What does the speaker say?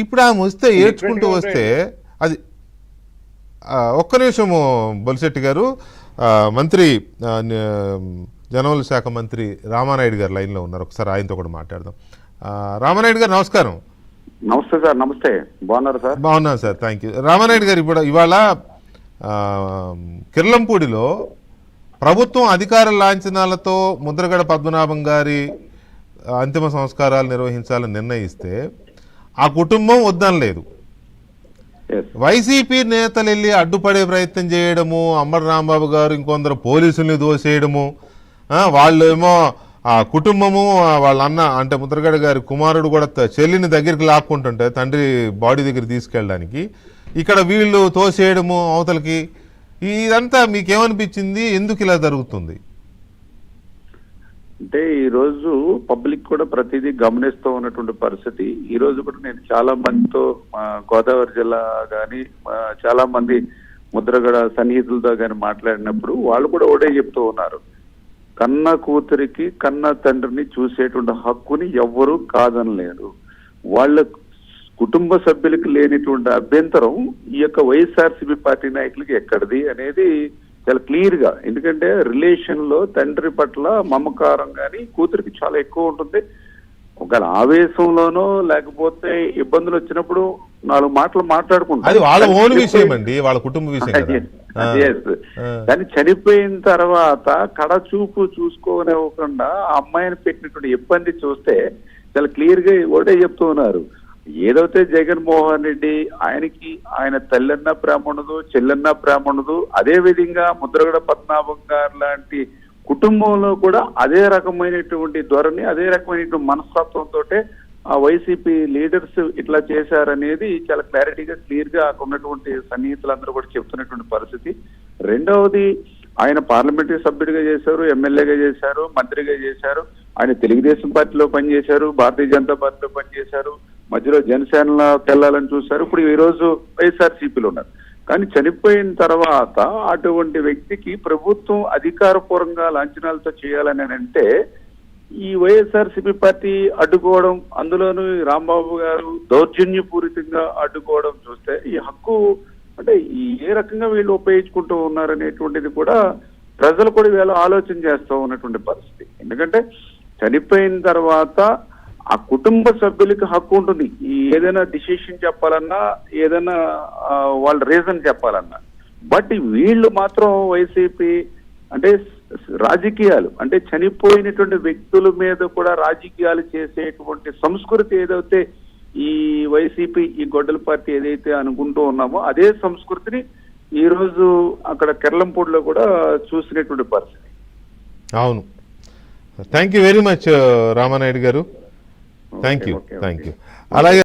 ఇప్పుడు ఆమె వస్తే ఏడ్చుకుంటూ వస్తే అది ఒక్క నిమిషము బొలిశెట్టి గారు, మంత్రి జనవల శాఖ మంత్రి రామానాయుడు గారు లైన్లో ఉన్నారు, ఒకసారి ఆయనతో కూడా మాట్లాడదాం. రామానాయుడు గారు నమస్కారం. నమస్తే సార్. నమస్తే, బాగున్నారు సార్? బాగున్నాను సార్, థ్యాంక్ యూ. రామానాయుడు గారు, ఇవాళ కిర్లంపూడిలో ప్రభుత్వం అధికార లాంఛనాలతో ముద్రగడ పద్మనాభం గారి అంతిమ సంస్కారాలు నిర్వహించాలని నిర్ణయిస్తే ఆ కుటుంబం వద్దనలేదు. వైసీపీ నేతలు వెళ్ళి అడ్డుపడే ప్రయత్నం చేయడము, అమ్మడి రాంబాబు గారు ఇంకొందరు పోలీసుల్ని దోసేయడము, వాళ్ళేమో ఆ కుటుంబము వాళ్ళ అన్న అంటే ముద్రగడ గారి కుమారుడు కూడా చెల్లిని దగ్గరికి లాక్కుంటుంటే తండ్రి బాడీ దగ్గర తీసుకెళ్ళడానికి, ఇక్కడ వీళ్ళు తోసేయడము అవతలకి, ఇదంతా మీకేమనిపించింది? ఎందుకు ఇలా జరుగుతుంది? అంటే ఈరోజు పబ్లిక్ కూడా ప్రతిదీ గమనిస్తూ ఉన్నటువంటి పరిస్థితి. ఈ రోజు కూడా నేను చాలా మందితో గోదావరి జిల్లా కానీ చాలా మంది ముద్రగడ సన్నిహితులతో కానీ మాట్లాడినప్పుడు వాళ్ళు కూడా ఒకటే చెప్తూ ఉన్నారు, కన్న కూతురికి కన్న తండ్రిని చూసేటువంటి హక్కుని ఎవ్వరూ కాదనలేరు. వాళ్ళ కుటుంబ సభ్యులకు లేనిటువంటి అభ్యంతరం ఈ యొక్క వైఎస్ఆర్సీపీ పార్టీ నాయకులకి ఎక్కడిది అనేది చాలా క్లియర్ గా. ఎందుకంటే రిలేషన్ లో తండ్రి పట్ల మమకారం కానీ కూతురికి చాలా ఎక్కువ ఉంటుంది. ఒకవేళ ఆవేశంలోనో లేకపోతే ఇబ్బందులు వచ్చినప్పుడు 4 మాటలు మాట్లాడుకుంటారు, వాళ్ళ ఓన్ విషయం అండి, వాళ్ళ కుటుంబ విషయం. కానీ చనిపోయిన తర్వాత కడచూపు చూసుకోనివ్వకుండా ఆ అమ్మాయిని పెట్టినటువంటి ఇబ్బంది చూస్తే చాలా క్లియర్ గా ఒకటే చెప్తూ ఉన్నారు, ఏదైతే జగన్మోహన్ రెడ్డి ఆయనకి ఆయన తల్లన్న ప్రేమ ఉండదు, చెల్లెన్న ప్రేమ ఉండదు, అదే విధంగా ముద్రగడ పద్మనాభం గారు లాంటి కుటుంబంలో కూడా అదే రకమైనటువంటి ధోరణి, అదే రకమైనటువంటి మనస్తత్వంతో ఆ వైసీపీ లీడర్స్ ఇట్లా చేశారనేది చాలా క్లారిటీగా క్లియర్ గా అక్కడ ఉన్నటువంటి సన్నిహితులందరూ కూడా చెప్తున్నటువంటి పరిస్థితి. రెండవది, ఆయన పార్లమెంటరీ సభ్యుడిగా చేశారు, ఎమ్మెల్యేగా చేశారు, మంత్రిగా చేశారు, ఆయన తెలుగుదేశం పార్టీలో పనిచేశారు, భారతీయ జనతా పార్టీలో పనిచేశారు, మధ్యలో జనసేనలోకి వెళ్ళాలని చూశారు, ఇప్పుడు ఈ రోజు వైఎస్ఆర్సీపీలో ఉన్నారు. కానీ చనిపోయిన తర్వాత అటువంటి వ్యక్తికి ప్రభుత్వం అధికారపూర్వంగా లాంఛనాలతో చేయాలని అంటే ఈ వైఎస్ఆర్సీపీ పార్టీ అడ్డుకోవడం, అందులోనూ రాంబాబు గారు దౌర్జన్యపూరితంగా అడ్డుకోవడం చూస్తే ఈ హక్కు అంటే ఏ రకంగా వీళ్ళు ఉపయోగించుకుంటూ ఉన్నారనేటువంటిది కూడా ప్రజలు కూడా వీళ్ళు ఆలోచన చేస్తూ ఉన్నటువంటి పరిస్థితి. ఎందుకంటే చనిపోయిన తర్వాత ఆ కుటుంబ సభ్యులకి హక్కు ఉంటుంది ఏదైనా డిసిషన్ చెప్పాలన్నా, ఏదైనా వాళ్ళ రీజన్ చెప్పాలన్నా. బట్ వీళ్ళు మాత్రం వైసీపీ అంటే రాజకీయాలు అంటే చనిపోయినటువంటి వ్యక్తుల మీద కూడా రాజకీయాలు చేసేటువంటి సంస్కృతి ఏదైతే ఈ వైసీపీ ఈ గొడ్డల పార్టీ ఏదైతే అనుకుంటూ ఉన్నామో అదే సంస్కృతిని ఈ రోజు అక్కడ కిర్లంపూడిలో కూడా చూసినటువంటి పరిస్థితి. అవును, thank you very much Ramanaidu garu. Thank you. అలాగే